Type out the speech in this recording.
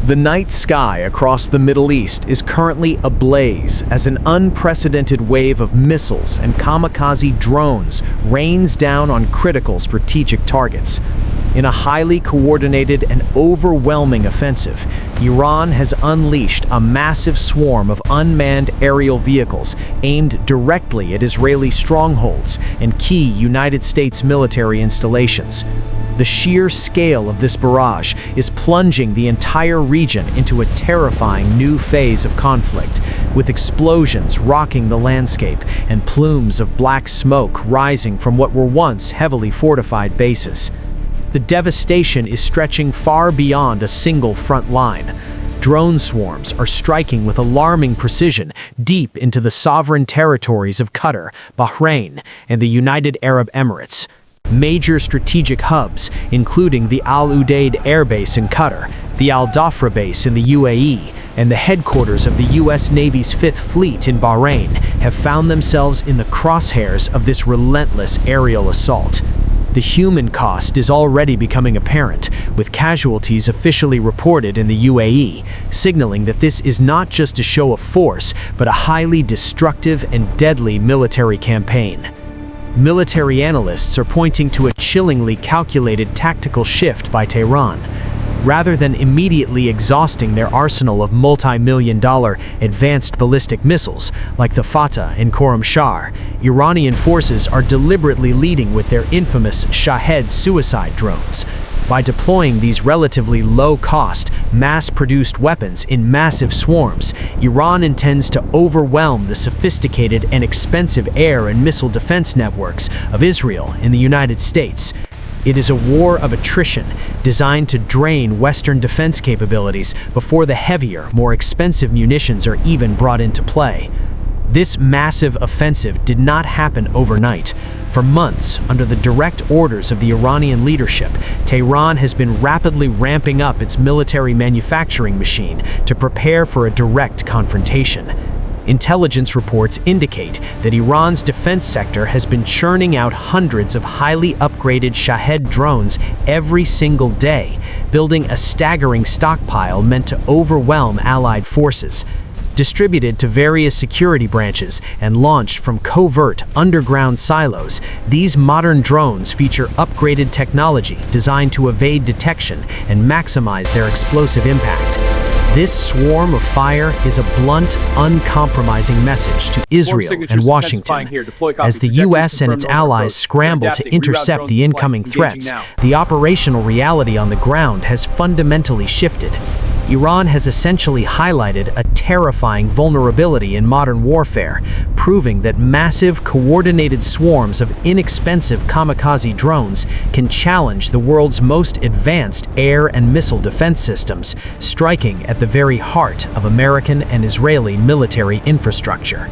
The night sky across the Middle East is currently ablaze as an unprecedented wave of missiles and kamikaze drones rains down on critical strategic targets. In a highly coordinated and overwhelming offensive, Iran has unleashed a massive swarm of unmanned aerial vehicles aimed directly at Israeli strongholds and key United States military installations. The sheer scale of this barrage is plunging the entire region into a terrifying new phase of conflict, with explosions rocking the landscape and plumes of black smoke rising from what were once heavily fortified bases. The devastation is stretching far beyond a single front line. Drone swarms are striking with alarming precision deep into the sovereign territories of Qatar, Bahrain, and the United Arab Emirates. Major strategic hubs, including the Udeid Air Base in Qatar, the Al Dhafra base in the UAE, and the headquarters of the U.S. Navy's Fifth Fleet in Bahrain, have found themselves in the crosshairs of this relentless aerial assault. The human cost is already becoming apparent, with casualties officially reported in the UAE, signaling that this is not just a show of force, but a highly destructive and deadly military campaign. Military analysts are pointing to a chillingly calculated tactical shift by Tehran. Rather than immediately exhausting their arsenal of multi-million-dollar advanced ballistic missiles, like the Fattah and Khorramshahr, Iranian forces are deliberately leading with their infamous Shahed suicide drones. By deploying these relatively low-cost, mass-produced weapons in massive swarms, Iran intends to overwhelm the sophisticated and expensive air and missile defense networks of Israel and the United States. It is a war of attrition designed to drain Western defense capabilities before the heavier, more expensive munitions are even brought into play. This massive offensive did not happen overnight. For months, under the direct orders of the Iranian leadership, Tehran has been rapidly ramping up its military manufacturing machine to prepare for a direct confrontation. Intelligence reports indicate that Iran's defense sector has been churning out hundreds of highly upgraded Shahed drones every single day, building a staggering stockpile meant to overwhelm allied forces. Distributed to various security branches and launched from covert underground silos, these modern drones feature upgraded technology designed to evade detection and maximize their explosive impact. This swarm of fire is a blunt, uncompromising message to Israel and Washington. As the U.S. and its allies scramble to intercept the incoming threats, the operational reality on the ground has fundamentally shifted. Iran has essentially highlighted a terrifying vulnerability in modern warfare, proving that massive, coordinated swarms of inexpensive kamikaze drones can challenge the world's most advanced air and missile defense systems, striking at the very heart of American and Israeli military infrastructure.